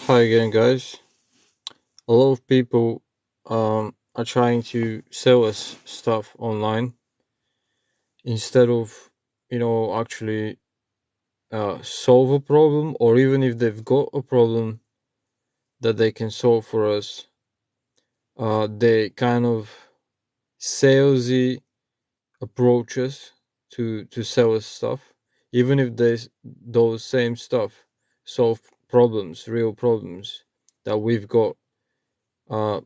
Hi again, guys. A lot of people are trying to sell us stuff online instead of, actually solve a problem, or even if they've got a problem that they can solve for us, they kind of salesy approaches to sell us stuff, even if those same stuff solve problems, real problems that we've got.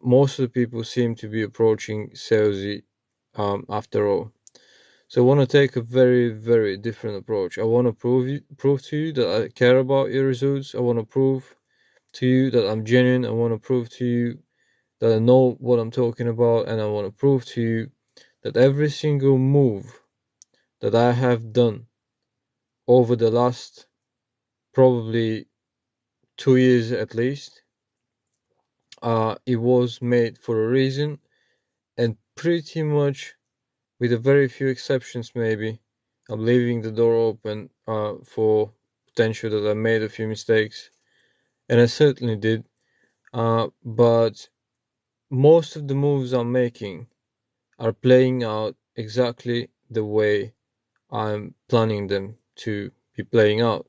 Most of the people seem to be approaching salesy after all. So I want to take a very, very different approach. I want to prove to you that I care about your results. I want to prove to you that I'm genuine. I want to prove to you that I know what I'm talking about, and I want to prove to you that every single move that I have done over the last probably 2 years at least, it was made for a reason, and pretty much, with a very few exceptions, maybe, I'm leaving the door open for potential that I made a few mistakes, and I certainly did. But most of the moves I'm making are playing out exactly the way I'm planning them to be playing out.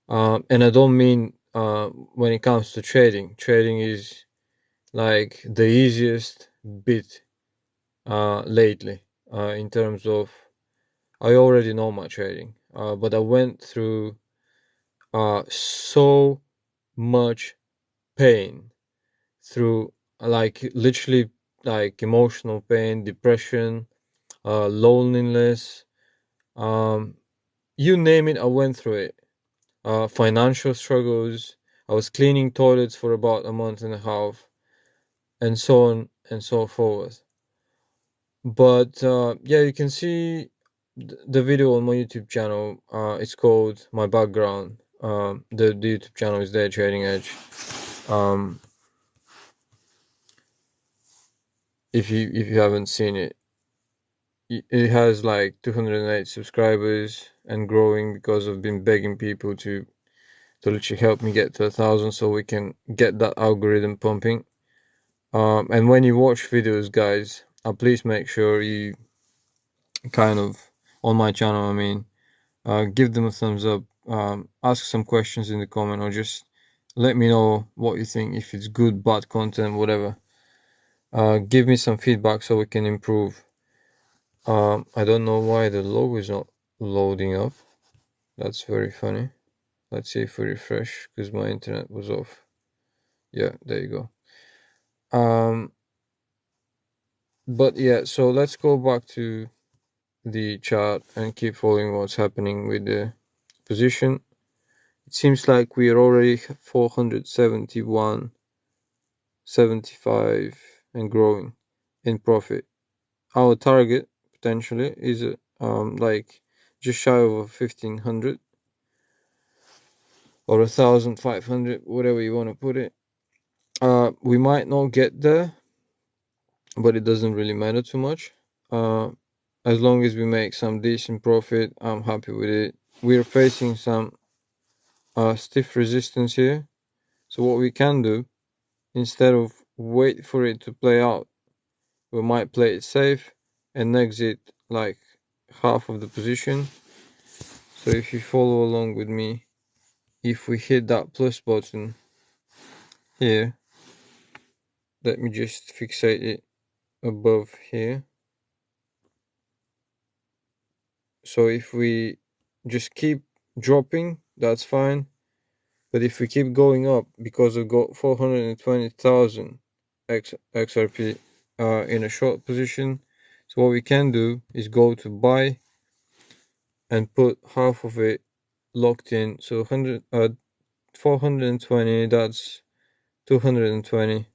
And I don't mean when it comes to trading. Trading is like the easiest bit lately in terms of I already know my trading, but I went through so much pain, through like literally like emotional pain, depression, loneliness, um, you name it, I went through it. Financial struggles. I was cleaning toilets for about a month and a half, and so on and so forth. But yeah, you can see the video on my YouTube channel. It's called My Background. The YouTube channel is there, Trading Edge. Um, if you haven't seen it, it has like 208 subscribers and growing, because I've been begging people to literally help me get to 1,000 so we can get that algorithm pumping. And when you watch videos, guys, please make sure you kind of on my channel. I mean, give them a thumbs up. Ask some questions in the comment, or just let me know what you think. If it's good, bad content, whatever. Give me some feedback so we can improve. I don't know why the logo is not loading up. That's very funny. Let's see if we refresh, because my internet was off. Yeah, there you go. But yeah, so let's go back to the chart and keep following what's happening with the position. It seems like we are already 471, 75 and growing in profit. Our target potentially is like just shy of 1,500 or 1,500, whatever you want to put it. We might not get there, but it doesn't really matter too much. As long as we make some decent profit, I'm happy with it. We're facing some stiff resistance here. So what we can do, instead of wait for it to play out, we might play it safe and exit like half of the position. So if you follow along with me, if we hit that plus button here, let me just fixate it above here. So if we just keep dropping, that's fine. But if we keep going up, because we've got 420,000 XRP in a short position, so what we can do is go to buy and put half of it locked in. So 420, that's 220,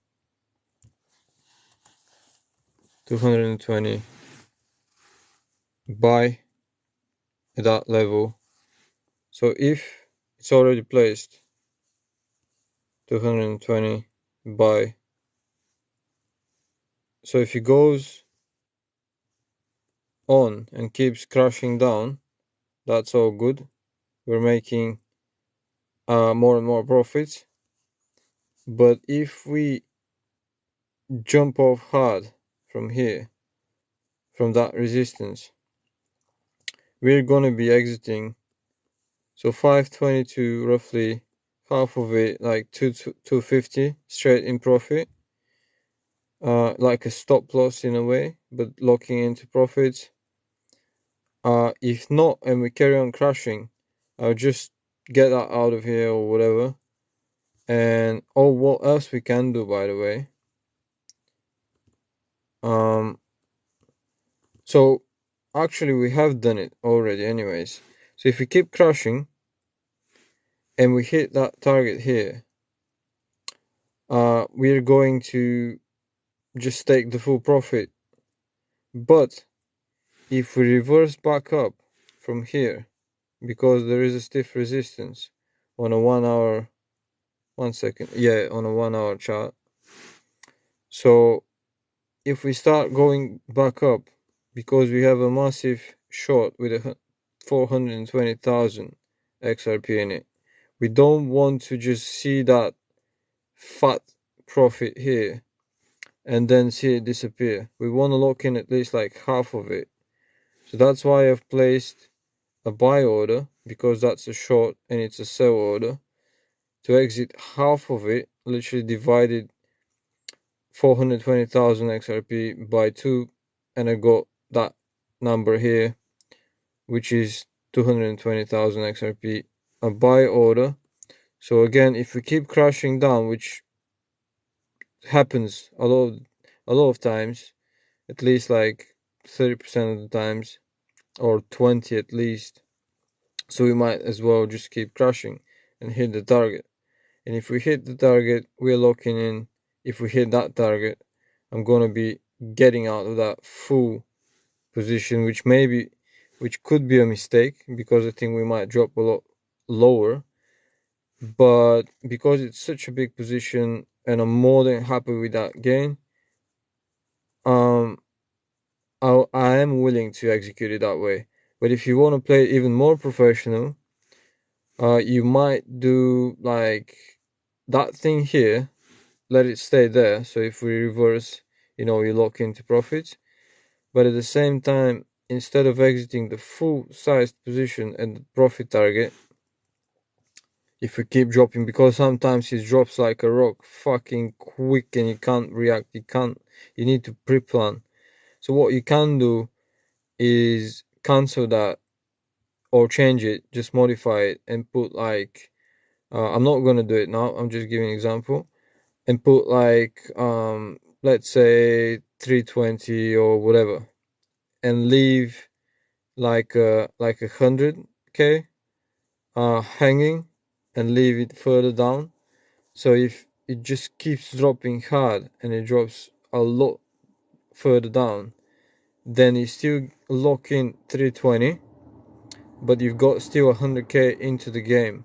220, buy at that level. So if it's already placed, 220, buy. So if it goes on and keeps crashing down, that's all good. We're making more and more profits. But if we jump off hard from here, from that resistance, we're gonna be exiting. So 522, roughly half of it, like 250 straight in profit, like a stop loss in a way, but locking into profits. If not, and we carry on crashing, I'll just get that out of here or whatever. And oh, what else we can do, by the way? So actually, we have done it already, anyways. So if we keep crashing and we hit that target here, we're going to just take the full profit. But if we reverse back up from here, because there is a stiff resistance on a 1 hour, 1 second, yeah, on a 1 hour chart. So if we start going back up, because we have a massive short with a 420,000 XRP in it, we don't want to just see that fat profit here and then see it disappear. We want to lock in at least like half of it. So that's why I've placed a buy order, because that's a short and it's a sell order, to exit half of it, literally divided 420,000 XRP by 2, and I got that number here, which is 220,000 XRP, a buy order. So again, if we keep crashing down, which happens a lot of times, at least like 30% of the times, or 20 at least, so we might as well just keep crashing and hit the target. And if we hit the target, we're locking in. If we hit that target, I'm gonna be getting out of that full position, which could be a mistake, because I think we might drop a lot lower. But because it's such a big position and I'm more than happy with that gain, I am willing to execute it that way. But if you want to play even more professional, you might do like that thing here, let it stay there. So if we reverse, you lock into profits. But at the same time, instead of exiting the full sized position and the profit target, if we keep dropping, because sometimes it drops like a rock, fucking quick, and you can't react, you need to pre-plan. So what you can do is cancel that or change it, just modify it and put like, I'm not gonna do it now, I'm just giving an example, and put like, let's say 320 or whatever, and leave like 100k hanging, and leave it further down. So if it just keeps dropping hard and it drops a lot further down, then you still lock in 320, but you've got still 100k into the game,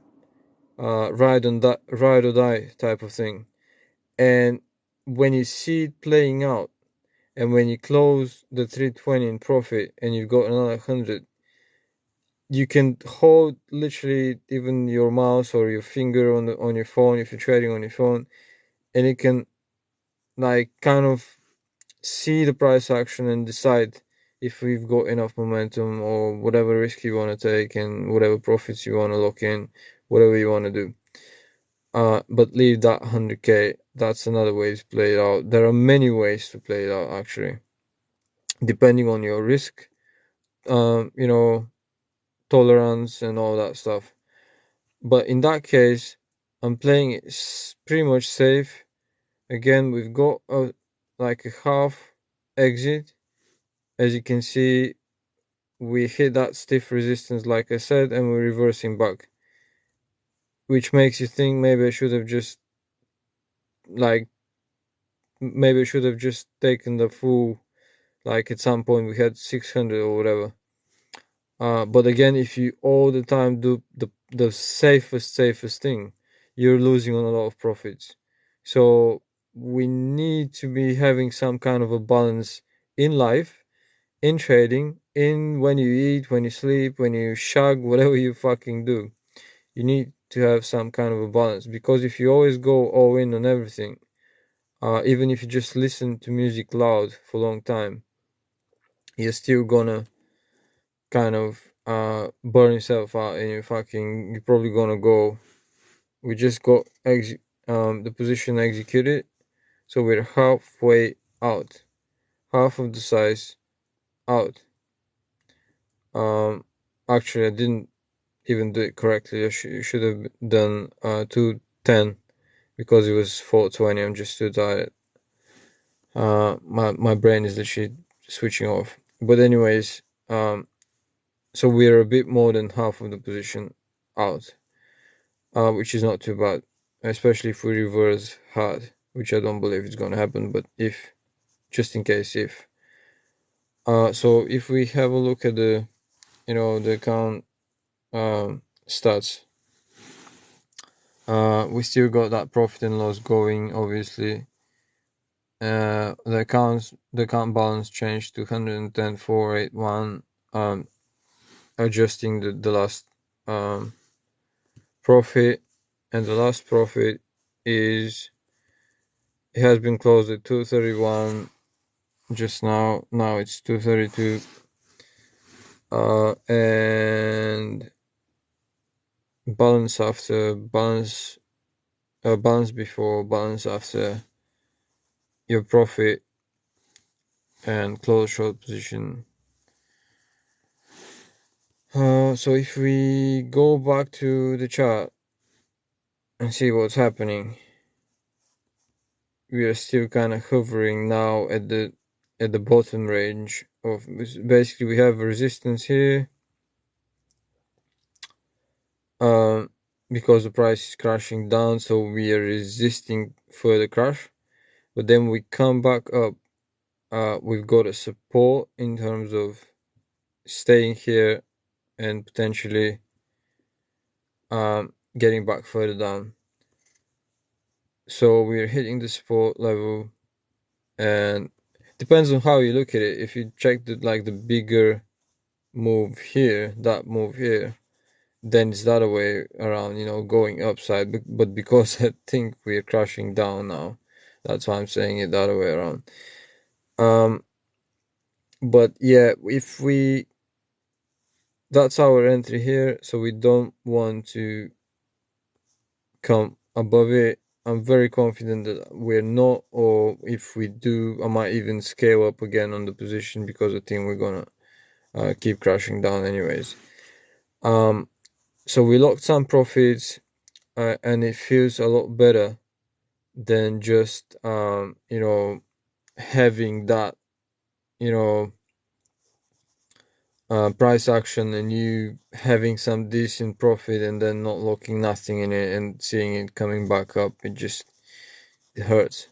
ride or die type of thing. And when you see it playing out, and when you close the 320 in profit and you've got another 100, you can hold literally even your mouse or your finger on your phone if you're trading on your phone, and it can like kind of see the price action and decide if we've got enough momentum or whatever risk you want to take and whatever profits you want to lock in, whatever you want to do. But leave that 100k. That's another way to play it out. There are many ways to play it out, actually, depending on your risk, you know, tolerance and all that stuff. But in that case, I'm playing it pretty much safe. Again, we've got like a half exit. As you can see, we hit that stiff resistance, like I said, and we're reversing back, which makes you think maybe I should have just taken the full, like at some point we had 600 or whatever. But again, if you all the time do the safest thing, you're losing on a lot of profits. So we need to be having some kind of a balance in life, in trading, in when you eat, when you sleep, when you shag, whatever you fucking do. you need to have some kind of a balance, because if you always go all in on everything, even if you just listen to music loud for a long time, you're still gonna kind of burn yourself out, and you're probably gonna go. We just got the position executed, so we're halfway out, half of the size out. Actually, I didn't even do it correctly. I should have done 210, because it was 420. I'm just too tired. My brain is literally switching off. But anyways, so we're a bit more than half of the position out, which is not too bad, especially if we reverse hard, which I don't believe is gonna happen. But if, just in case, if. So if we have a look at the account stats, we still got that profit and loss going, obviously. The account balance changed to 110,481, adjusting the last profit, and the last profit it has been closed at 231 just now. Now it's 232, and balance after balance, balance before, balance after your profit, and close short position. So if we go back to the chart and see what's happening, we are still kind of hovering now at the bottom range of, basically we have a resistance here, because the price is crashing down, so we are resisting further crash. But then we come back up, we've got a support in terms of staying here and potentially getting back further down. So we're hitting the support level, and depends on how you look at it. If you check the bigger move here, that move here, then it's the other way around, going upside. But because I think we're crashing down now, that's why I'm saying it the other way around. But yeah, that's our entry here, so we don't want to come above it. I'm very confident that we're not, or if we do, I might even scale up again on the position, because I think we're gonna keep crashing down anyways. So we locked some profits, and it feels a lot better than just having that price action, and you having some decent profit and then not locking nothing in it and seeing it coming back up. It hurts,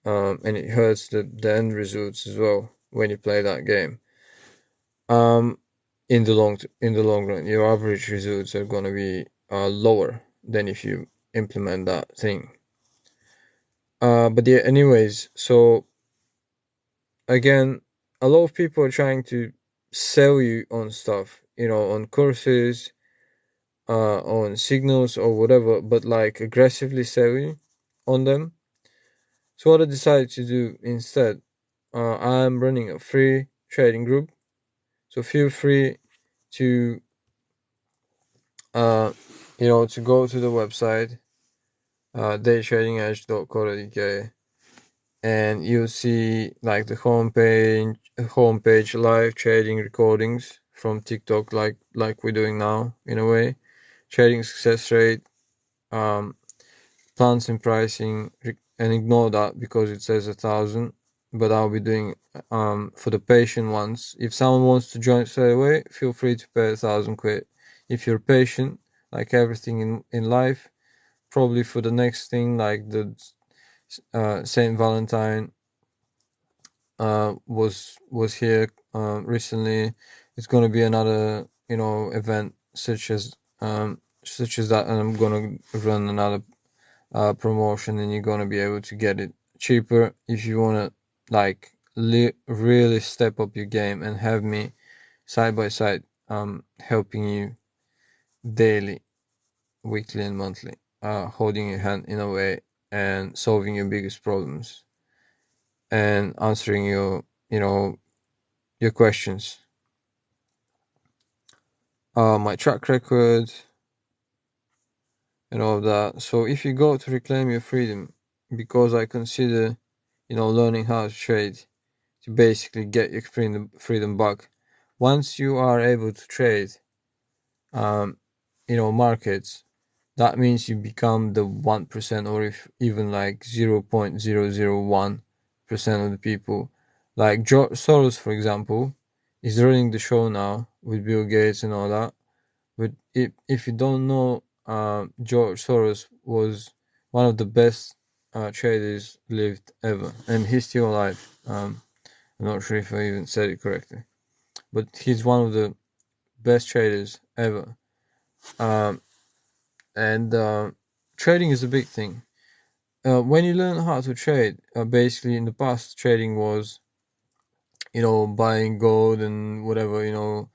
and it hurts the end results as well when you play that game. In the long run, your average results are gonna be lower than if you implement that thing. But yeah, anyways, so again, a lot of people are trying to sell you on stuff, on courses, on signals or whatever, but like aggressively sell you on them. So what I decided to do instead, I'm running a free trading group, so feel free to to go to the website, daytradingedge.co.uk, and you'll see like the homepage live trading recordings from TikTok, like we're doing now, in a way, trading success rate, plans and pricing, and ignore that because it says 1,000. But I'll be doing for the patient ones. If someone wants to join straight away, feel free to pay 1,000 quid. If you're patient, like everything in life, probably for the next thing, like the Saint Valentine was here recently. It's going to be another event such as that, and I'm going to run another promotion, and you're going to be able to get it cheaper if you want to like really step up your game and have me side by side helping you daily weekly and monthly, holding your hand in a way and solving your biggest problems and answering your questions. My track record and all of that. So if you go to reclaim your freedom, because I consider, learning how to trade to basically get your freedom back. Once you are able to trade, markets, that means you become the 1%, or if even like 0.001% of the people. Like George Soros, for example, is running the show now with Bill Gates and all that. But if you don't know, George Soros was one of the best traders lived ever, and he's still alive. I'm not sure if I even said it correctly, but he's one of the best traders ever. Um, and trading is a big thing. When you learn how to trade, basically in the past, trading was, buying gold and whatever,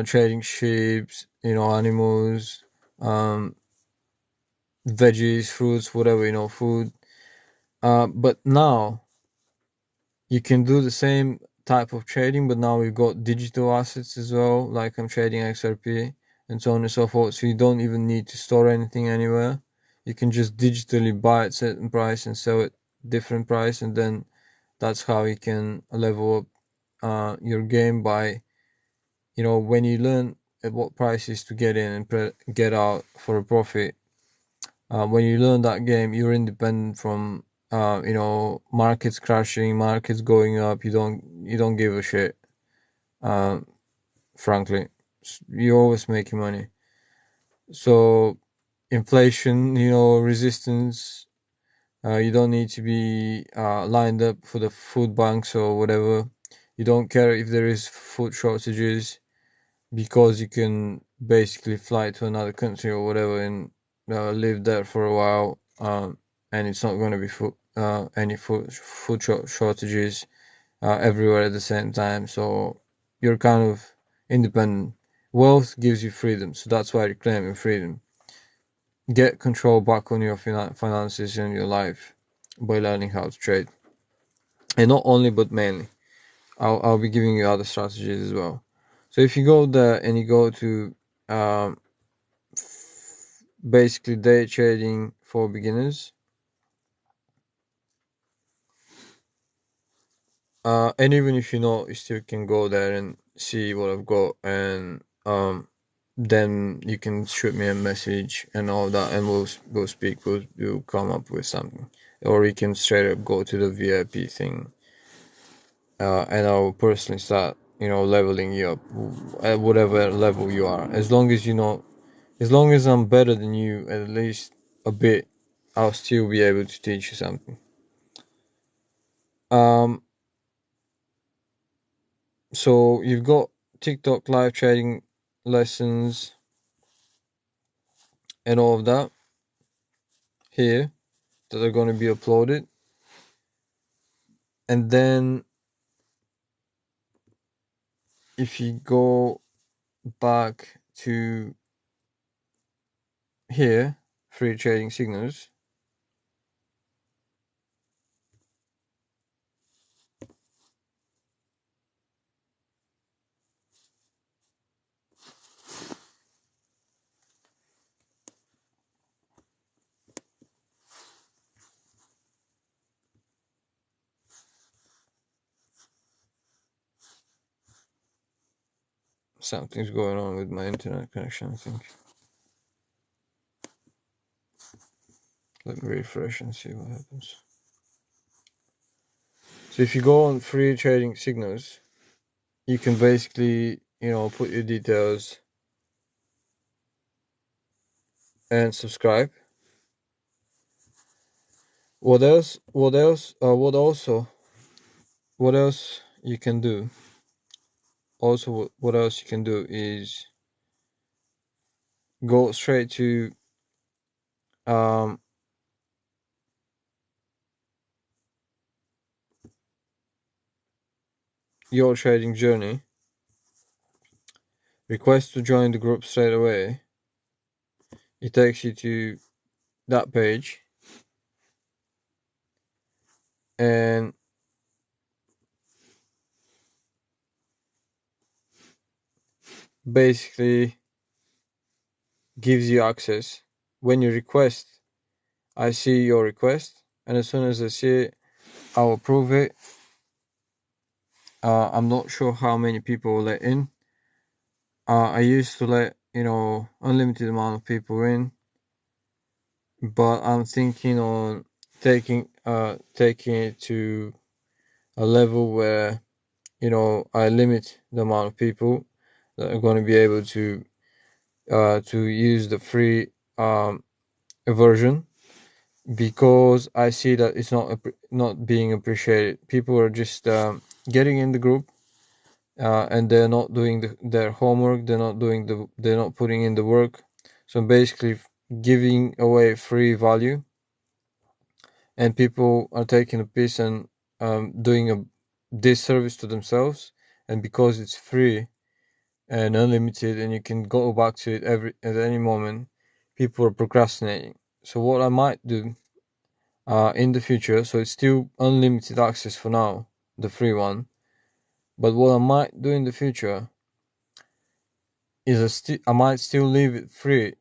trading sheep, animals, um, veggies, fruits, whatever, food. But now you can do the same type of trading, but now we've got digital assets as well, like I'm trading XRP and so on and so forth. So you don't even need to store anything anywhere. You can just digitally buy at certain price and sell at different price, and then that's how you can level up your game by, when you learn at what prices to get in and get out for a profit. When you learn that game, you're independent from markets crashing, markets going up. You don't give a shit. Um, frankly, you're always making money. So inflation, resistance. You don't need to be lined up for the food banks or whatever. You don't care if there is food shortages, because you can basically fly to another country or whatever and live there for a while, and it's not going to be any food shortages everywhere at the same time. So you're kind of independent. Wealth gives you freedom, so that's why you're claiming freedom. Get control back on your finances and your life by learning how to trade, and not only but mainly. I'll be giving you other strategies as well. So if you go there and you go to um, basically day trading for beginners, and even if you know, you still can go there and see what I've got, and then you can shoot me a message and all that, and we'll speak. We'll come up with something, or you can straight up go to the VIP thing, and I'll personally start, leveling you up at whatever level you are. As long as as long as I'm better than you at least a bit, I'll still be able to teach you something. Um, so you've got TikTok live trading lessons and all of that here that are going to be uploaded. And then if you go back to here, free trading signals, something's going on with my internet connection, I think. Let me refresh and see what happens. So if you go on free trading signals, you can basically, put your details and subscribe. What else? What else? What else you can do? Also, what else you can do is go straight to um, your trading journey. Request to join the group straight away, it takes you to that page, and basically gives you access. When you request, I see your request, and as soon as I see it, I'll approve it. I'm not sure how many people will let in. I used to let unlimited amount of people in, but I'm thinking on taking it to a level where I limit the amount of people that are going to be able to use the free version, because I see that it's not being appreciated. People are just getting in the group, and they're not doing their homework. They're not putting in the work. So basically, giving away free value, and people are taking a piece and doing a disservice to themselves. And because it's free and unlimited, and you can go back to it at any moment, people are procrastinating. So what I might do in the future, so it's still unlimited access for now, the free one. But what I might do in the future is I might still leave it free,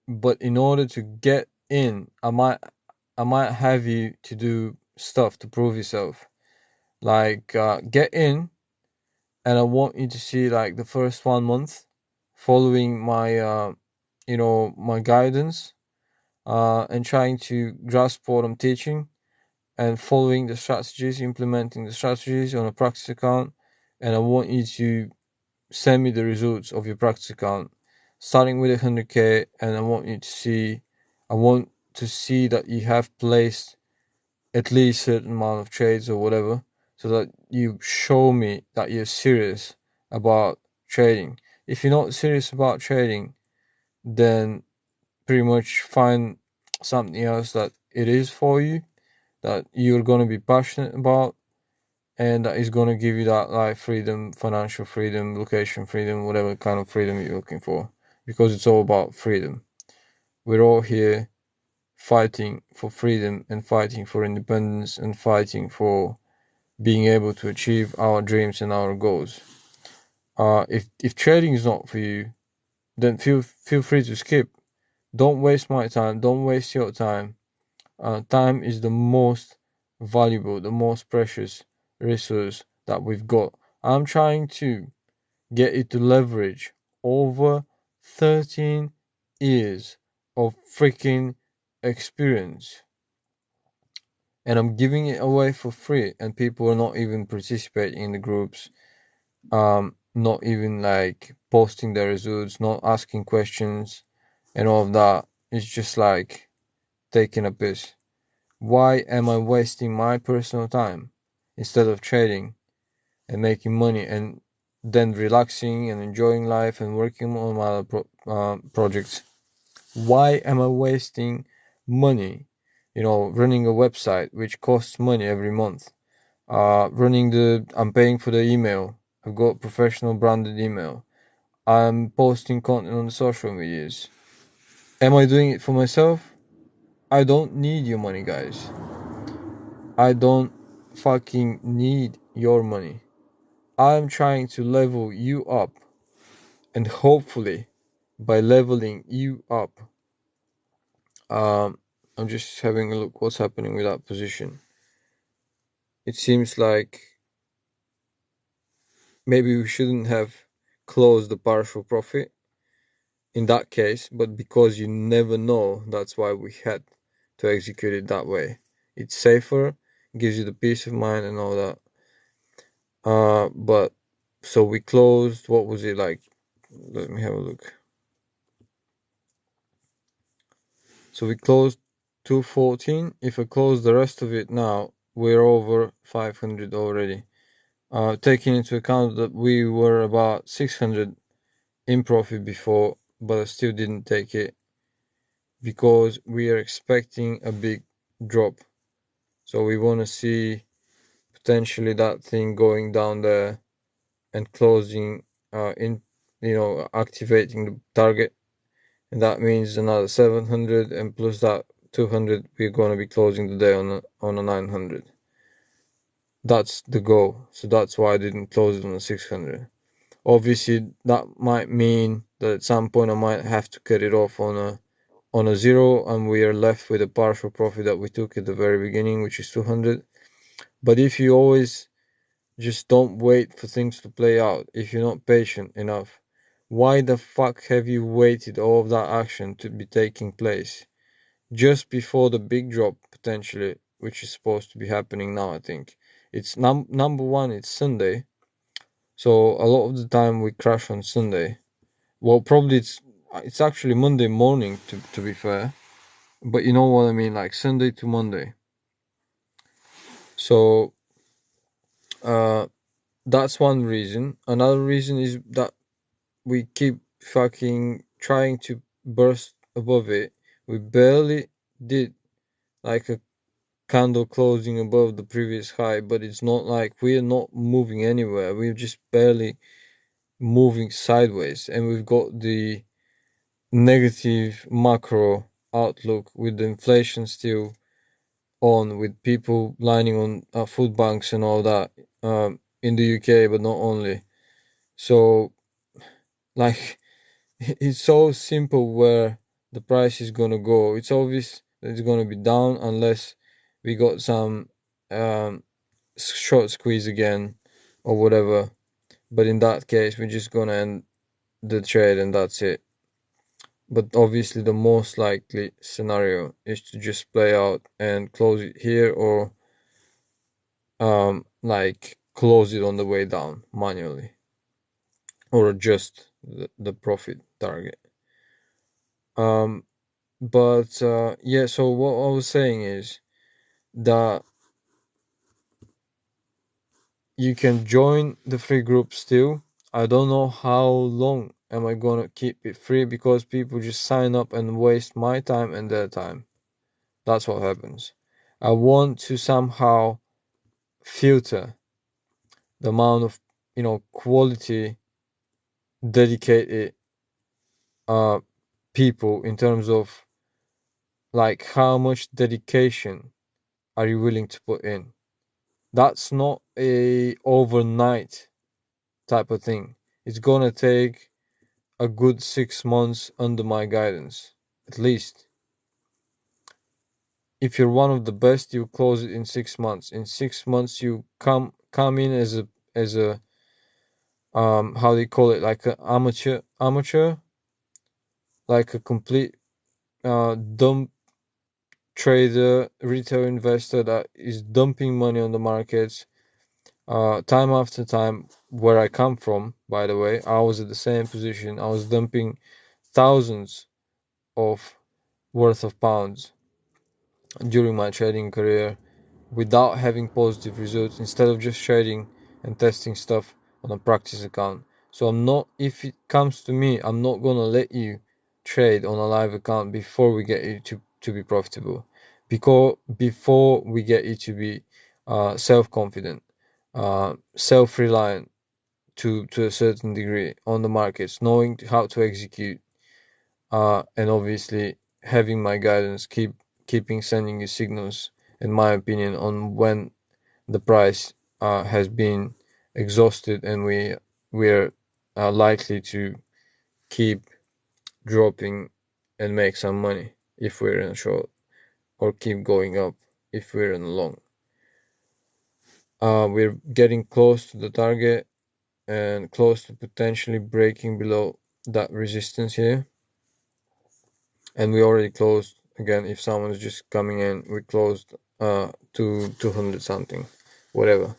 but in order to get in, I might have you to do stuff to prove yourself. Like get in, and I want you to see like the first 1 month following my guidance, and trying to grasp what I'm teaching, and following the strategies, implementing the strategies on a practice account. And I want you to send me the results of your practice account, starting with 100k, and I want to see that you have placed at least a certain amount of trades or whatever, so that you show me that you're serious about trading. If you're not serious about trading, then pretty much find something else that it is for you, that you're going to be passionate about, and that is going to give you that life freedom, financial freedom, location freedom, whatever kind of freedom you're looking for, because it's all about freedom. We're all here fighting for freedom, and fighting for independence, and fighting for being able to achieve our dreams and our goals. If trading is not for you, then feel free to skip. Don't waste my time. Don't waste your time. Time is the most valuable, the most precious resource that we've got. I'm trying to get it to leverage over 13 years of freaking experience, and I'm giving it away for free, and people are not even participating in the groups, not even like posting their results, not asking questions, and all of that. It's just like taking a piss. Why am I wasting my personal time instead of trading and making money, and then relaxing and enjoying life and working on my other projects? Why am I wasting money, running a website which costs money every month? I'm paying for the email. I've got professional branded email. I'm posting content on the social medias. Am I doing it for myself? I don't need your money, guys. I don't fucking need your money. I'm trying to level you up, and hopefully, by leveling you up, I'm just having a look what's happening with that position. It seems like maybe we shouldn't have closed the partial profit in that case, but because you never know, that's why we had to execute it that way. It's safer, gives you the peace of mind and all that. But so we closed, what was it like? Let me have a look. So we closed 214. If I close the rest of it now, we're over 500 already. Taking into account that we were about 600 in profit before, but I still didn't take it because we are expecting a big drop. So we want to see potentially that thing going down there and closing activating the target, and that means another 700, and plus that 200, we're going to be closing the day on a 900. That's the goal. So that's why I didn't close it on a 600. Obviously, that might mean that at some point I might have to cut it off on a zero, and we are left with a partial profit that we took at the very beginning, which is 200. But if you always just don't wait for things to play out, if you're not patient enough, why the fuck have you waited all of that action to be taking place just before the big drop potentially, which is supposed to be happening now? I think it's number one, it's Sunday, so a lot of the time we crash on Sunday. Well, probably it's actually Monday morning, to be fair, but you know what I mean, like Sunday to Monday. So uh that's one reason. Another reason is that we keep fucking trying to burst above it. We barely did like a candle closing above the previous high, but it's not like we're not moving anywhere. We're just barely moving sideways, and we've got the negative macro outlook with the inflation still on, with people lining on food banks and all that in the UK, but not only. So, like, it's so simple where the price is gonna go. It's obvious that it's gonna be down unless we got some um, short squeeze again or whatever. But in that case, we're just gonna end the trade and that's it. But obviously, the most likely scenario is to just play out and close it here, or like close it on the way down manually, or adjust the profit target. Um, but yeah, so what I was saying is that you can join the free group still. I don't know how long am I gonna keep it free, because people just sign up and waste my time and their time. That's what happens. I want to somehow filter the amount of, quality dedicated uh people, in terms of like how much dedication are you willing to put in. That's not a overnight type of thing. It's gonna take a good 6 months under my guidance, at least. If you're one of the best, you close it in 6 months. In 6 months, you come in as a how do you call it, like an amateur, like a complete dump trader, retail investor that is dumping money on the markets time after time. Where I come from, by the way, I was at the same position. I was dumping thousands of worth of pounds during my trading career without having positive results, instead of just trading and testing stuff on a practice account. So I'm not, if it comes to me, I'm not gonna let you trade on a live account before we get you to be profitable, because before we get you to be self-confident, self-reliant to a certain degree on the markets, knowing how to execute, and obviously having my guidance, keeping sending you signals, in my opinion, on when the price has been exhausted and we're likely to keep dropping and make some money if we're in a short, or keep going up if we're in a long. We're getting close to the target and close to potentially breaking below that resistance here, and we already closed. Again, if someone's just coming in, we closed to 200 something, whatever,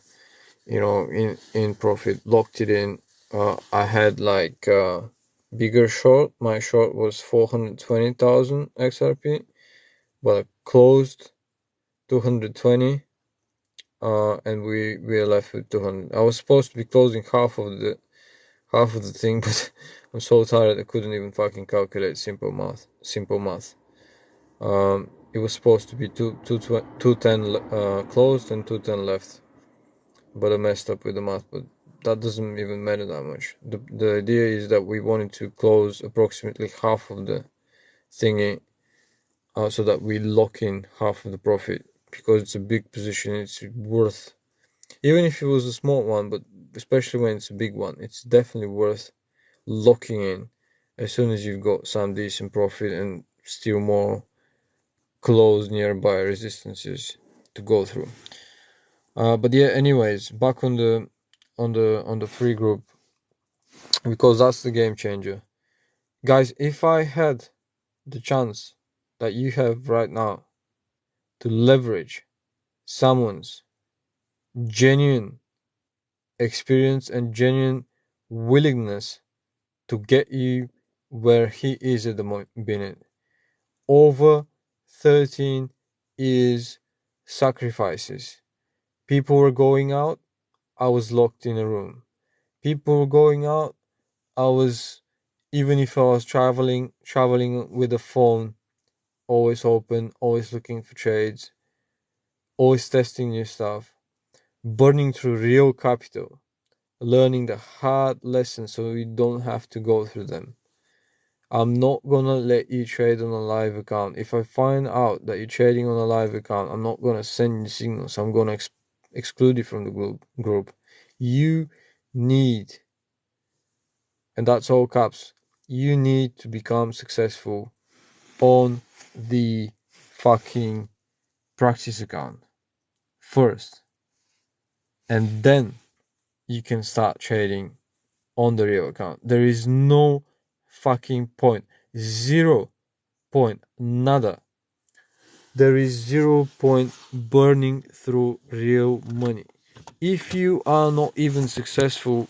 in profit, locked it in. I had like bigger short. My short was 420,000 XRP, but I closed 220, and we are left with 200. I was supposed to be closing half of the thing, but I'm so tired I couldn't even fucking calculate simple math. It was supposed to be 210 closed and 210 left, but I messed up with the math. But that doesn't even matter that much. The idea is that we wanted to close approximately half of the thingy, so that we lock in half of the profit, because it's a big position. It's worth, even if it was a small one, but especially when it's a big one, it's definitely worth locking in as soon as you've got some decent profit and still more close nearby resistances to go through. But yeah, anyways, back on the free group, because that's the game changer, guys. If I had the chance that you have right now to leverage someone's genuine experience and genuine willingness to get you where he is at the minute, over 13 years sacrifices. People were going out, I was locked in a room. People were going out, I was, even if I was traveling with a phone always open, always looking for trades, always testing new stuff, burning through real capital, learning the hard lessons so you don't have to go through them. I'm not gonna let you trade on a live account. If I find out that you're trading on a live account, I'm not gonna send you signals. I'm gonna exclude you from the group. You need, and that's all caps, you need to become successful on the fucking practice account first, and then you can start trading on the real account. There is no fucking point. 0 point, nada. There is 0 point burning through real money. If you are not even successful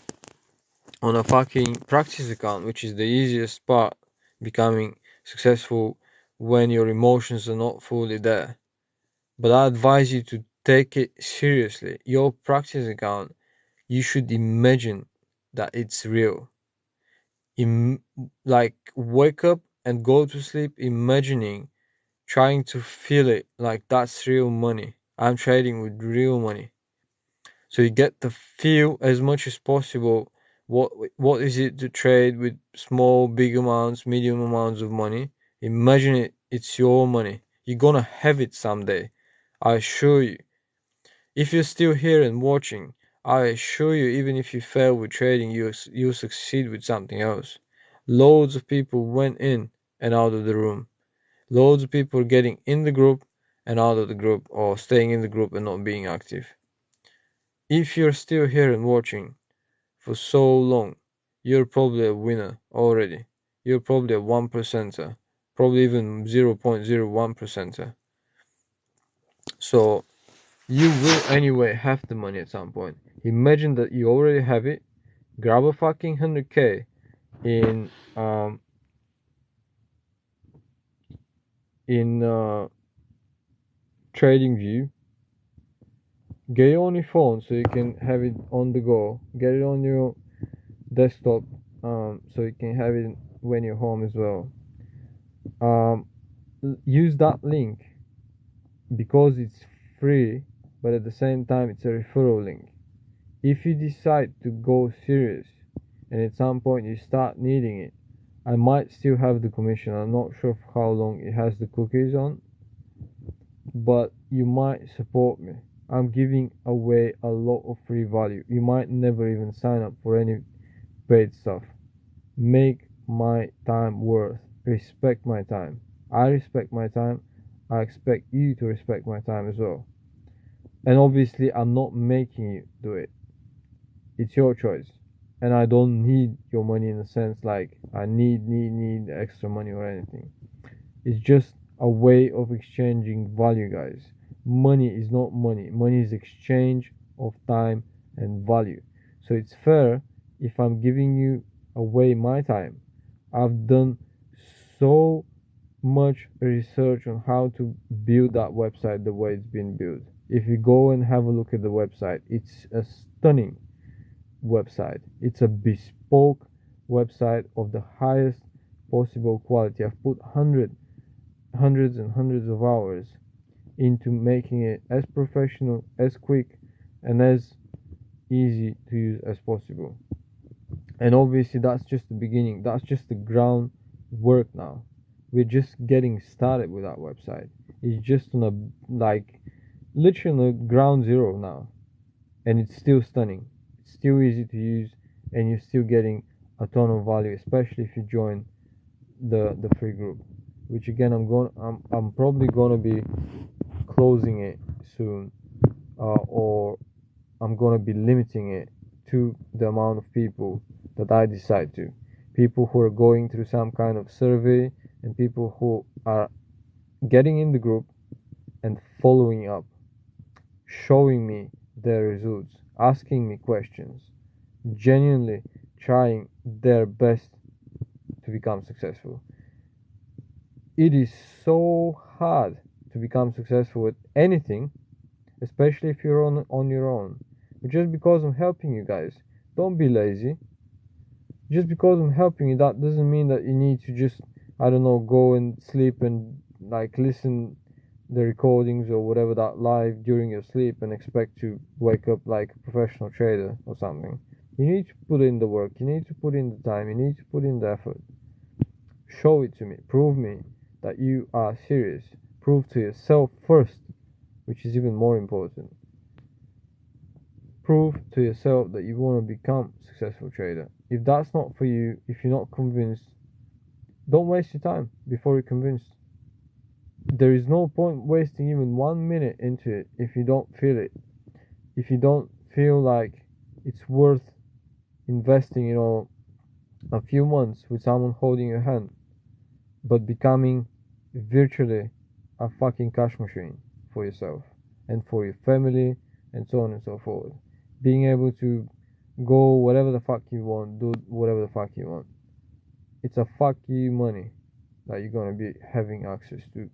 on a fucking practice account, which is the easiest part, becoming successful when your emotions are not fully there. But I advise you to take it seriously. Your practice account, you should imagine that it's real. Like, wake up and go to sleep imagining, trying to feel it like that's real money. I'm trading with real money. So you get to feel as much as possible what is it to trade with small, big amounts, medium amounts of money. Imagine it's your money. You're gonna have it someday. I assure you. If you're still here and watching, I assure you, even if you fail with trading, you'll succeed with something else. Loads of people went in and out of the room. Loads of people are getting in the group and out of the group, or staying in the group and not being active. If you're still here and watching for so long, you're probably a winner already. You're probably a 1%er, probably even 0.01%er. So you will anyway have the money at some point. Imagine that you already have it. Grab a fucking 100k in TradingView. Get it on your phone so you can have it on the go. Get it on your desktop, so you can have it when you're home as well. Use that link because it's free, but at the same time it's a referral link. If you decide to go serious and at some point you start needing it, I might still have the commission. I'm not sure for how long it has the cookies on, but you might support me. I'm giving away a lot of free value. You might never even sign up for any paid stuff. Make my time worth. Respect my time. I respect my time. I expect you to respect my time as well. And obviously, I'm not making you do it. It's your choice. And I don't need your money in a sense like I need extra money or anything. It's just a way of exchanging value, guys. Money is not money. Money is exchange of time and value. So it's fair if I'm giving you away my time. I've done so much research on how to build that website the way it's been built. If you go and have a look at the website, it's a stunning website. It's a bespoke website of the highest possible quality. I've put hundreds and hundreds of hours into making it as professional, as quick, and as easy to use as possible. And obviously that's just the beginning. That's just the groundwork now. we're just getting started with that website. It's just on a like literally on a ground zero now, and it's still stunning. It's still easy to use, and you're still getting a ton of value, especially if you join the free group. Which again, I'm probably gonna be closing it soon, or I'm gonna be limiting it to the amount of people that I decide to. People who are going through some kind of survey, and people who are getting in the group and following up, showing me their results, asking me questions, genuinely trying their best to become successful. It is so hard to become successful with anything, especially if you're on your own. But just because I'm helping you guys, don't be lazy. Just because I'm helping you, that doesn't mean that you need to just, I don't know, go and sleep and like listen the recordings or whatever that live during your sleep and expect to wake up like a professional trader or something. You need to put in the work, you need to put in the time, you need to put in the effort. Show it to me, prove me that you are serious. Prove to yourself first, which is even more important. Prove to yourself that you want to become a successful trader. If that's not for you, if you're not convinced, don't waste your time before you're convinced. There is no point wasting even 1 minute into it if you don't feel it. If you don't feel like it's worth investing, a few months with someone holding your hand, but becoming virtually a fucking cash machine for yourself and for your family and so on and so forth. Being able to go whatever the fuck you want, do whatever the fuck you want. It's a fuck you money that you're gonna be having access to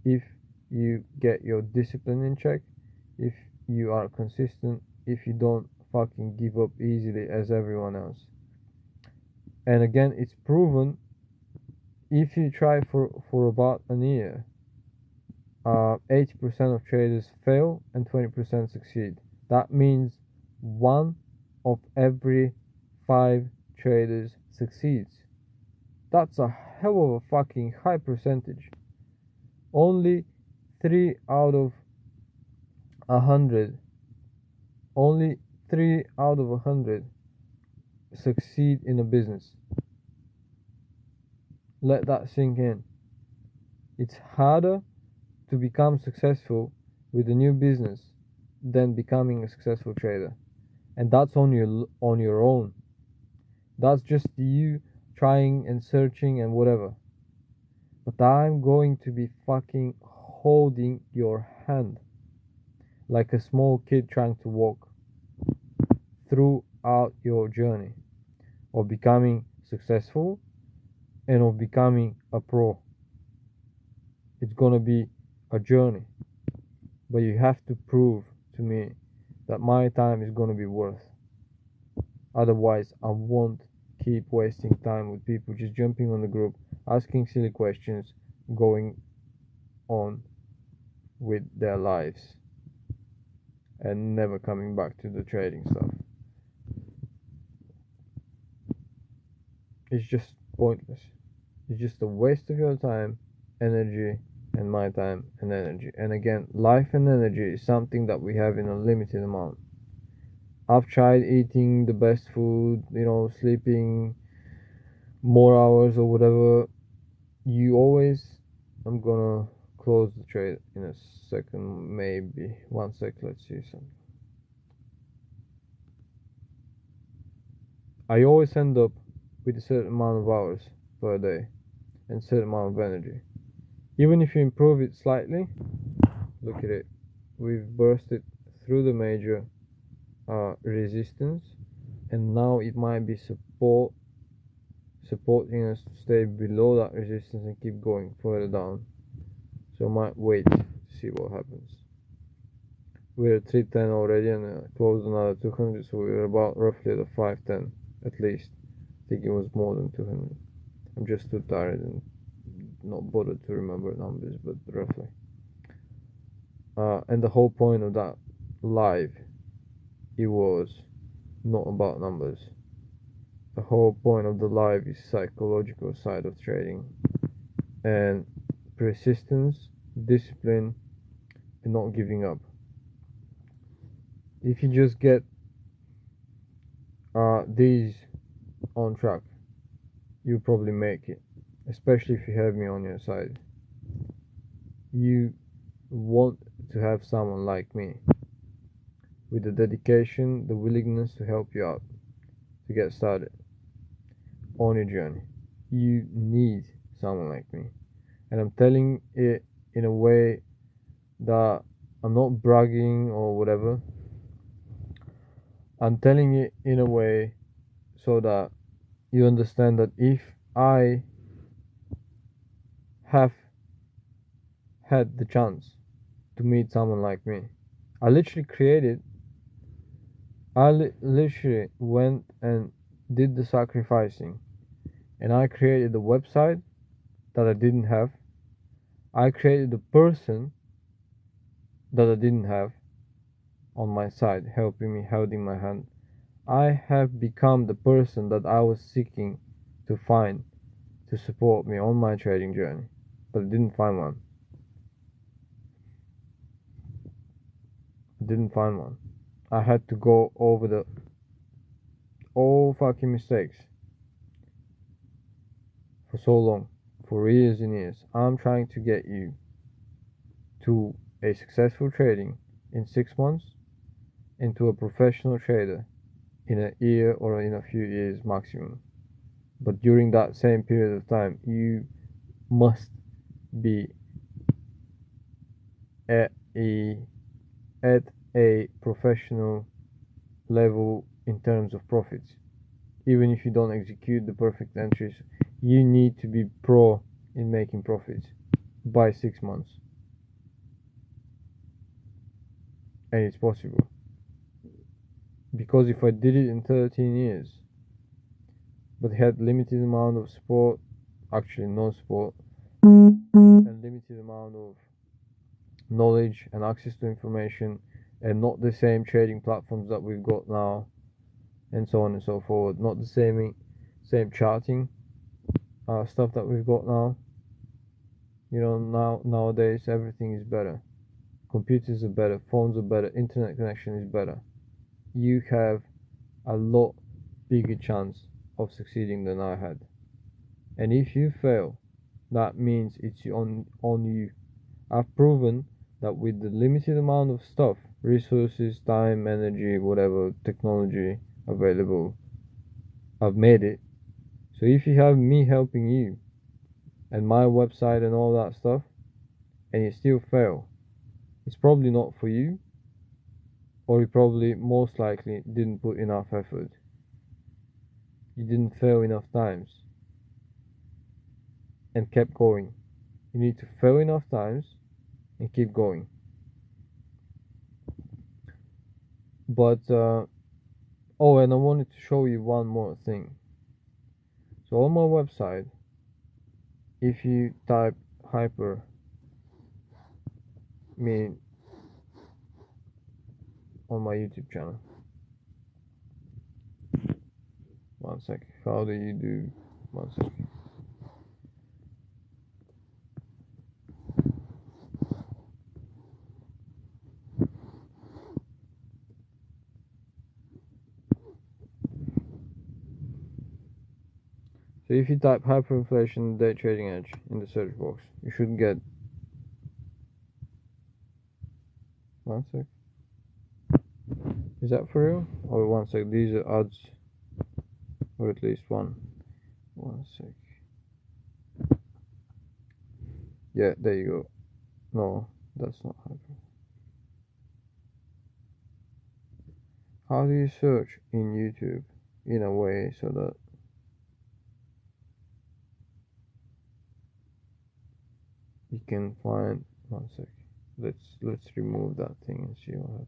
if you get your discipline in check, if you are consistent, if you don't fucking give up easily as everyone else. And again, it's proven if you try for about a year, 80% of traders fail and 20% succeed. That means 1 of every 5 traders succeeds. That's a hell of a fucking high percentage. Only 3 out of 100, only 3 out of 100 succeed in a business. Let that sink in. It's harder to become successful with a new business than becoming a successful trader, and that's on your own. That's just you trying and searching and whatever. But I'm going to be fucking holding your hand like a small kid trying to walk throughout your journey of becoming successful and of becoming a pro. It's gonna be a journey, but you have to prove to me that my time is gonna be worth. Otherwise, I won't keep wasting time with people just jumping on the group, asking silly questions, going on with their lives, and never coming back to the trading stuff. It's just pointless. It's just a waste of your time, energy, and my time and energy. And again, life and energy is something that we have in a limited amount. I've tried eating the best food, sleeping more hours or whatever. I'm gonna close the trade in a second, maybe 1 sec. Let's see something. I always end up with a certain amount of hours per day and certain amount of energy. Even if you improve it slightly, look at it. We've bursted through the major resistance, and now it might be supporting us to stay below that resistance and keep going further down. So I might wait to see what happens. We're at 310 already and closed another 200, so we're about roughly at the 510 at least. I think it was more than 200. I'm just too tired and not bothered to remember numbers, but roughly. And the whole point of that live, it was not about numbers. The whole point of the live is psychological side of trading, and persistence, discipline, and not giving up. If you just get these on track, you'll probably make it, especially if you have me on your side. You want to have someone like me with the dedication, the willingness to help you out to get started on your journey. You need someone like me. And I'm telling it in a way that I'm not bragging or whatever. I'm telling it in a way so that you understand that if I have had the chance to meet someone like me, I literally created, literally went and did the sacrificing, and I created the website that I didn't have. I created the person that I didn't have on my side, helping me, holding my hand. I have become the person that I was seeking to find to support me on my trading journey, but I didn't find one. I had to go over the all fucking mistakes for so long, for years and years. I'm trying to get you to a successful trading in 6 months, into a professional trader in a year or in a few years maximum. But during that same period of time, you must be at a at a professional level in terms of profits. Even if you don't execute the perfect entries, you need to be pro in making profits by 6 months. And it's possible. Because if I did it in 13 years, but had limited amount of support, actually no support, and limited amount of knowledge and access to information, and not the same trading platforms that we've got now, and so on and so forth, not the same charting stuff that we've got now. Nowadays everything is better. Computers are better, phones are better, internet connection is better. You have a lot bigger chance of succeeding than I had. And if you fail, that means it's on you. I've proven that with the limited amount of stuff, resources, time, energy, whatever, technology available, I've made it. So if you have me helping you and my website and all that stuff, and you still fail, it's probably not for you, or you probably most likely didn't put enough effort. You didn't fail enough times and kept going. You need to fail enough times and keep going. But oh, and I wanted to show you one more thing. So on my website, if you type hyper, meaning on my YouTube channel, one sec, how do you do, one sec. So if you type hyperinflation day trading edge in the search box, you should get, one sec, is that for real? Or one sec, these are odds, or at least one sec. Yeah, there you go. No, that's not hyper. How do you search in YouTube in a way so that you can find, one sec, let's remove that thing and see what happens.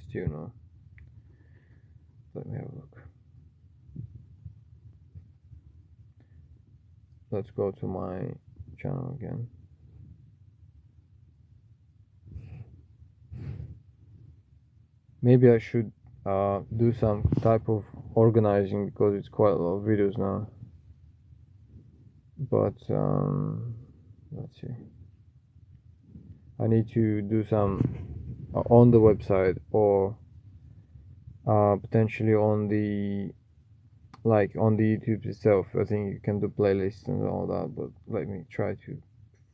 Still no. Let me have a look. Let's go to my channel again. Maybe I should do some type of organizing, because it's quite a lot of videos now. But let's see, I need to do some on the website, or potentially on the on the YouTube itself. I think you can do playlists and all that, but let me try to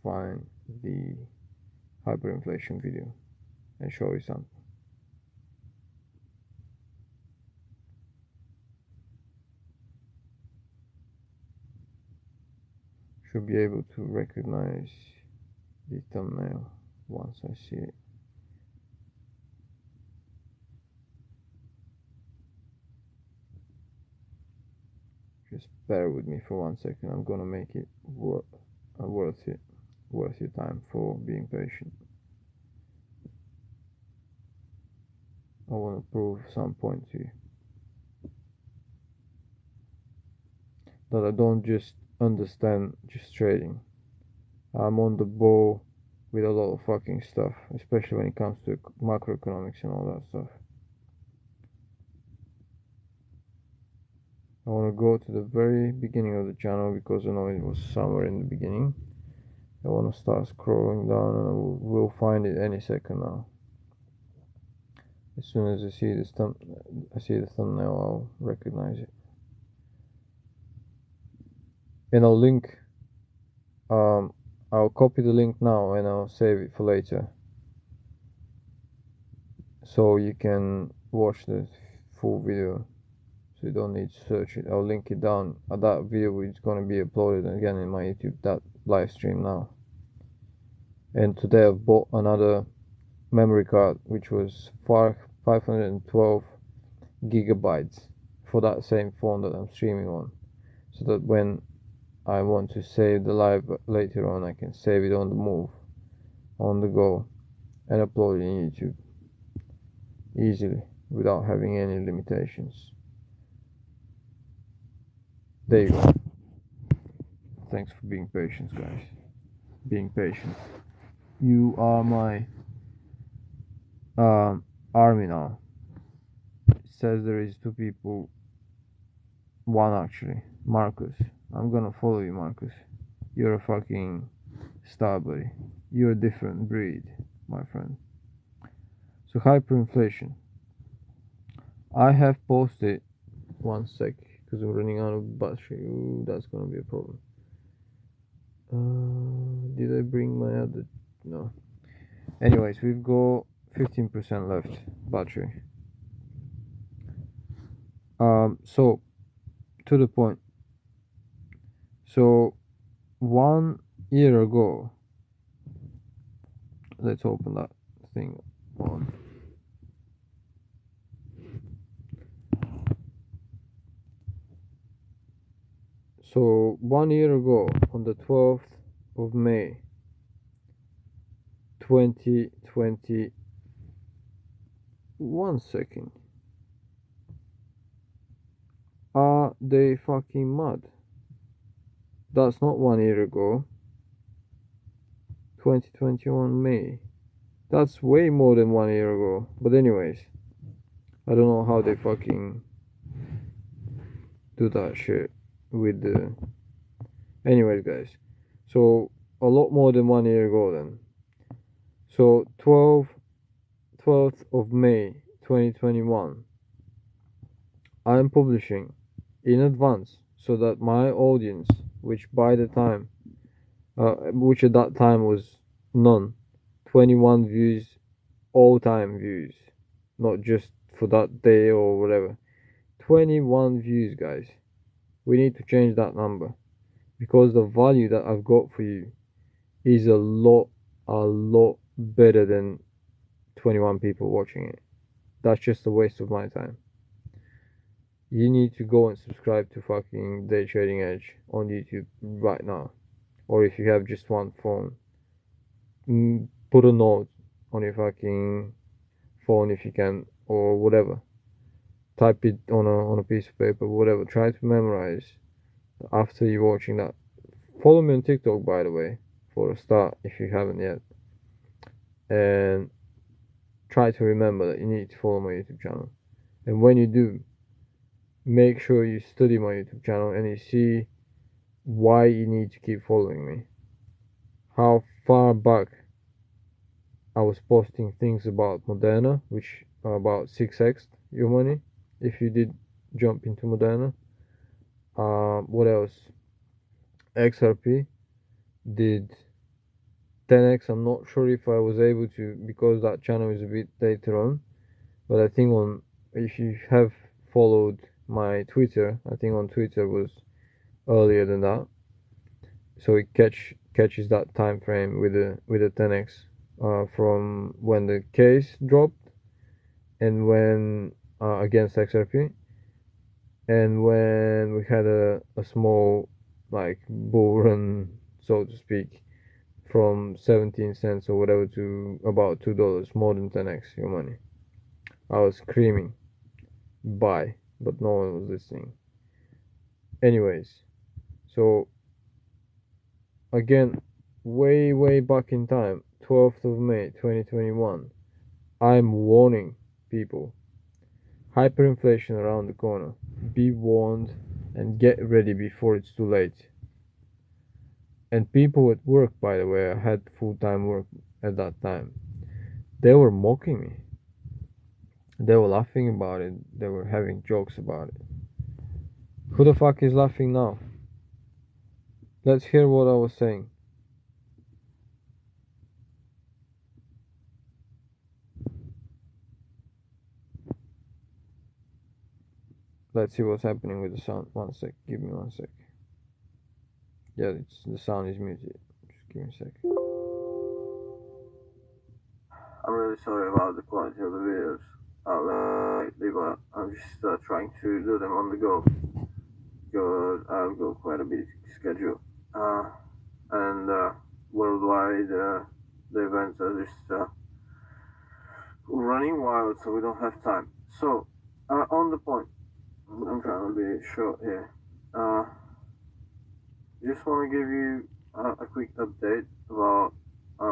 find the hyperinflation video and show you something. Should be able to recognize the thumbnail once I see it. Just bear with me for 1 second. I'm gonna make it worth your time for being patient. I want to prove some point to you that I don't just understand just trading. I'm on the ball with a lot of fucking stuff, especially when it comes to macroeconomics and all that stuff. I want to go to the very beginning of the channel, because I know it was somewhere in the beginning. I want to start scrolling down, and we'll find it any second now. As soon as I see the thumbnail, I'll recognize it. And I'll link. I'll copy the link now and I'll save it for later, so you can watch the full video. So you don't need to search it. I'll link it down. That video is going to be uploaded again in my YouTube live stream now. And today I've bought another memory card, which was 512 gigabytes for that same phone that I'm streaming on, so that when I want to save the live later on, I can save it on the move, on the go, and upload it in YouTube easily without having any limitations. There you go. Thanks for being patient, guys. Being patient. You are my army now. It says there is 2 people. 1 actually. Marcus. I'm gonna follow you, Marcus. You're a fucking star, buddy. You're a different breed, my friend. So hyperinflation. I have posted 1 sec, because I'm running out of battery. Ooh, that's gonna be a problem. Did I bring my other? No. Anyways, we've got 15% left battery. So to the point. So 1 year ago, let's open that thing on. So 1 year ago, on the 12th of May 2020, 1 second, are they fucking mad? That's not 1 year ago. 2021 May. That's way more than 1 year ago. But anyways, I don't know how they fucking do that shit with the... Anyways, guys, so a lot more than 1 year ago then. So 12th of May 2021, I'm publishing in advance, so that my audience, which by the time which at that time was none, 21 views, all time views, not just for that day or whatever, 21 views, guys. We need to change that number, because the value that I've got for you is a lot better than 21 people watching it. That's just a waste of my time. You need to go and subscribe to fucking Day Trading Edge on YouTube right now. Or if you have just one phone, put a note on your fucking phone if you can, or whatever. Type it on a piece of paper, whatever. Try to memorize after you're watching that. Follow me on TikTok, by the way, for a start, if you haven't yet. And try to remember that you need to follow my YouTube channel. And when you do, make sure you study my YouTube channel and you see why you need to keep following me. How far back I was posting things about Moderna, which are about 6x your money if you did jump into Moderna. What else? XRP did 10x. I'm not sure if I was able to because that channel is a bit later on, but I think on if you have followed my Twitter, I think on Twitter was earlier than that, so it catches that time frame with a 10x from when the case dropped and when against XRP and when we had a small like bull run, so to speak, from 17 cents or whatever to about $2, more than 10x your money. I was screaming buy, but no one was listening. Anyways, so again, way back in time, 12th of May 2021, I'm warning people, hyperinflation around the corner. Be warned and get ready before it's too late. And people at work, by the way, I had full-time work at that time, they were mocking me. They were laughing about it. They were having jokes about it. Who the fuck is laughing now? Let's hear what I was saying. Let's see what's happening with the sound. One sec. Give me 1 sec. Yeah, the sound is muted. Just give me a sec. I'm really sorry about the quality of the videos lately, but I'm just trying to do them on the go because I've got quite a busy schedule. And worldwide, the events are just running wild, so we don't have time. So, on the point, I'm trying to be short here. Just want to give you a quick update about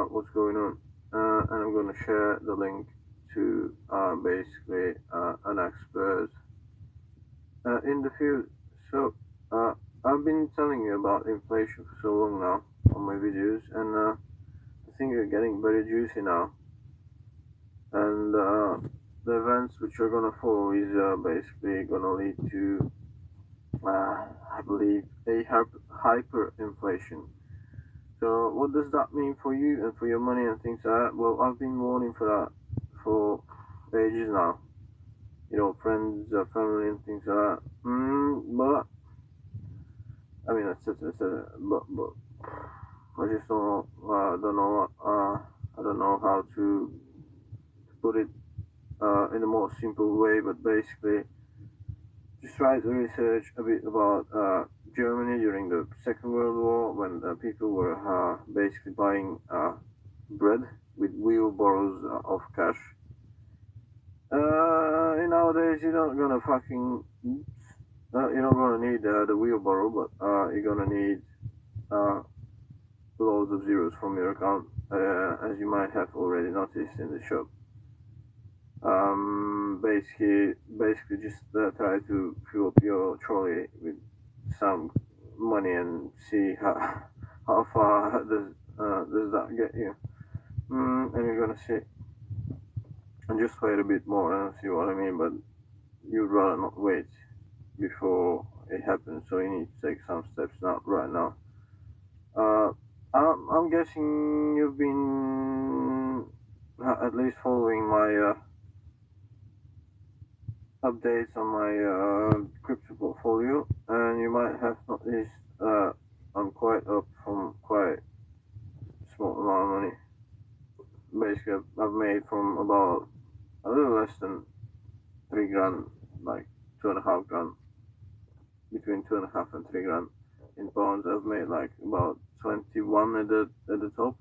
what's going on, and I'm going to share the link to basically an expert in the field. So I've been telling you about inflation for so long now on my videos, and I think you're getting very juicy now. And the events which are going to follow is basically going to lead to I believe a hyperinflation. So what does that mean for you and for your money and things like that? Well, I've been warning for that for ages now. You know, friends, family, and things like that. But I mean, but I just I don't know how to put it in a more simple way. But basically, just try to research a bit about Germany during the Second World War when people were basically buying bread with wheelbarrows of cash. Nowadays, you're not gonna fucking. You're not gonna need the wheelbarrow, but you're gonna need loads of zeros from your account, as you might have already noticed in the shop. Basically, just try to fill up your trolley with some money and see how far does that get you. And you're gonna see, and just wait a bit more and see what I mean. But you'd rather not wait before it happens, so you need to take some steps now, right now. I'm guessing you've been at least following my updates on my crypto portfolio, and you might have noticed I'm quite up from quite small amount of money. Basically, I've made from about a little less than 3 grand, like 2.5 grand, between 2.5 and 3 grand. In pounds, I've made like about 21 at the top.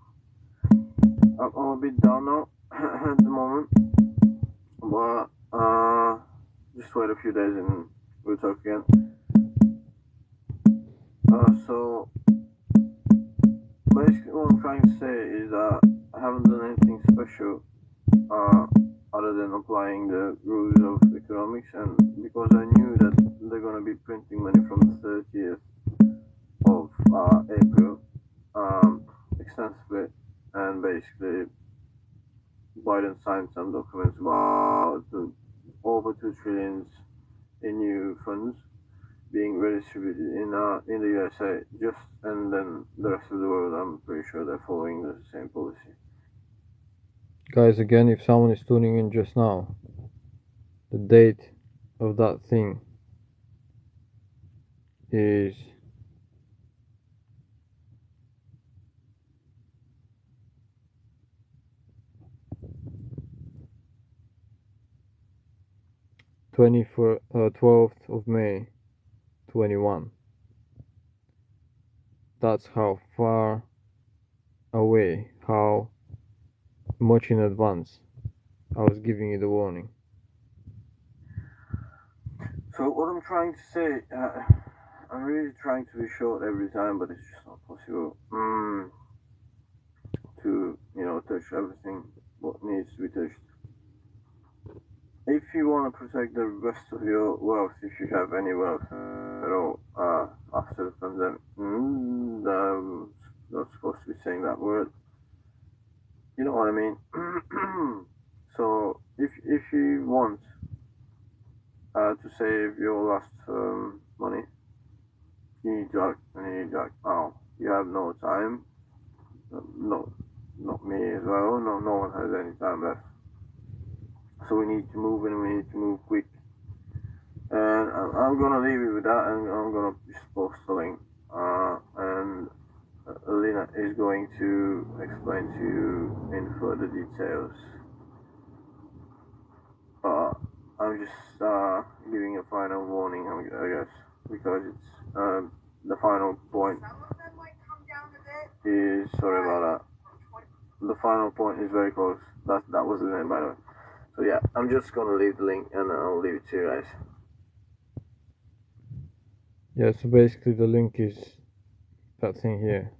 I'm a bit down now at the moment, but just wait a few days and we'll talk again. So basically, what I'm trying to say is that I haven't done anything special other than applying the rules of economics economics, and because I knew that they're gonna be printing money from the 30th of April, extensively, and basically Biden signed some documents about over 2 trillions in new funds being redistributed in the USA. Just and then the rest of the world, I'm pretty sure they're following the same policy. Guys, again, if someone is tuning in just now, the date of that thing is 12th of May 21. That's how far away, how much in advance I was giving you the warning. So what I'm trying to say, I'm really trying to be short every time, but it's just not possible to touch everything what needs to be touched. If you want to protect the rest of your wealth, if you have any wealth at all after the pandemic, not supposed to be saying that word. You know what I mean? So if you want to save your last money, you need to act, and you need to act now. You have no time. No, not me as well. No one has any time left. So we need to move, and we need to move quick. And I'm gonna leave it with that, and I'm gonna just post the link. And Lina is going to explain to you in further details. I'm just giving a final warning, I guess, because it's the final point is sorry about that. The final point is very close. That was the name, by the way. So yeah, I'm just gonna leave the link, and I'll leave it to you guys. Yeah, so basically the link is that thing here.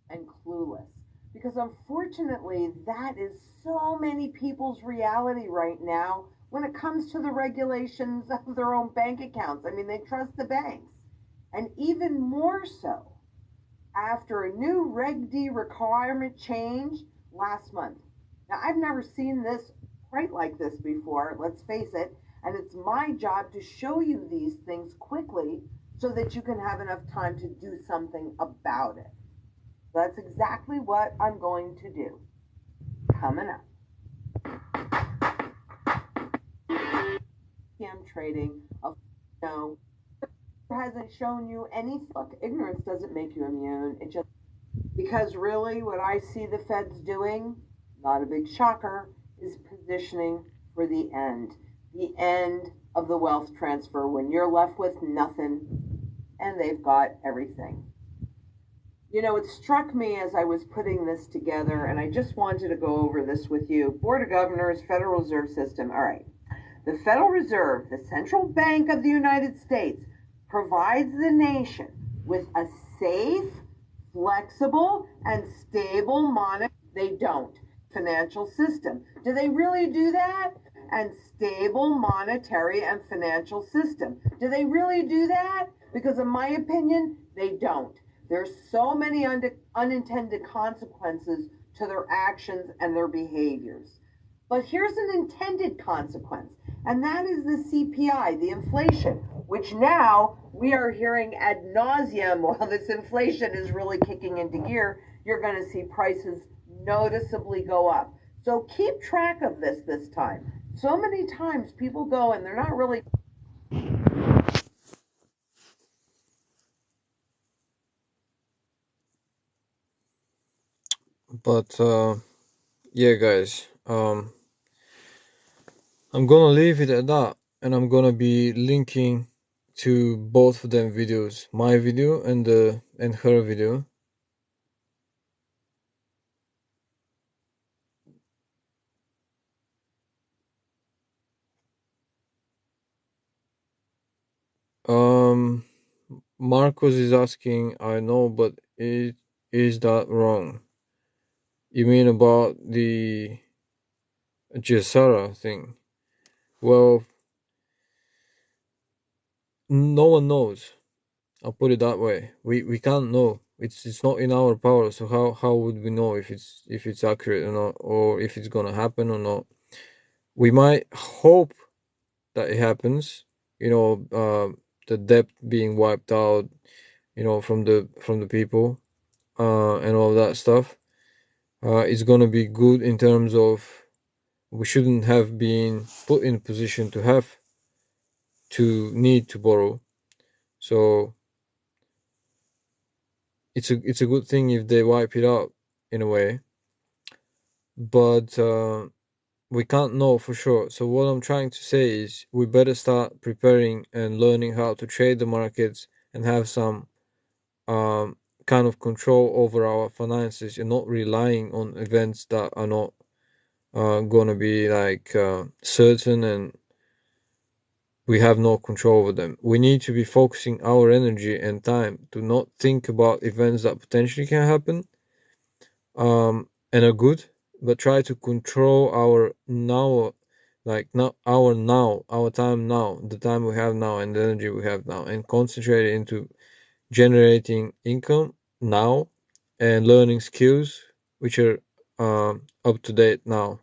And clueless. Because unfortunately, that is so many people's reality right now when it comes to the regulations of their own bank accounts. I mean, they trust the banks. And even more so after a new Reg D requirement change last month. Now, I've never seen this quite like this before, let's face it, and it's my job to show you these things quickly so that you can have enough time to do something about it. That's exactly what I'm going to do. Coming up. Scam trading of no hasn't shown you anything. Look, ignorance doesn't make you immune. It just because really what I see the Feds doing, not a big shocker, is positioning for the end. The end of the wealth transfer when you're left with nothing and they've got everything. You know, it struck me as I was putting this together, and I just wanted to go over this with you. Board of Governors, Federal Reserve System. All right. The Federal Reserve, the central bank of the United States, provides the nation with a safe, flexible, and stable monetary. They don't. Financial system. Do they really do that? And stable monetary and financial system. Do they really do that? Because in my opinion, they don't. There's so many unintended consequences to their actions and their behaviors. But here's an intended consequence, and that is the CPI, the inflation, which now we are hearing ad nauseum. While this inflation is really kicking into gear, you're going to see prices noticeably go up. So keep track of this time. So many times people go and they're not really. But yeah, guys, I'm gonna leave it at that, and I'm gonna be linking to both of them videos, my video and her video. Um, Marcos is asking, I know, but is that wrong? You mean about the Jesara thing? Well, no one knows. I'll put it that way. We can't know. It's not in our power. So how would we know if it's accurate or not, or if it's gonna happen or not? We might hope that it happens. You know, the debt being wiped out. You know, from the people, and all that stuff. It's gonna be good in terms of we shouldn't have been put in a position to have to need to borrow. So it's a good thing if they wipe it out in a way, but we can't know for sure. So what I'm trying to say is we better start preparing and learning how to trade the markets and have some um, kind of control over our finances and not relying on events that are not gonna be like certain and we have no control over them. We need to be focusing our energy and time to not think about events that potentially can happen and are good, but try to control our now, like not our now, our time now, the time we have now, and the energy we have now, and concentrate into generating income now and learning skills which are up to date now.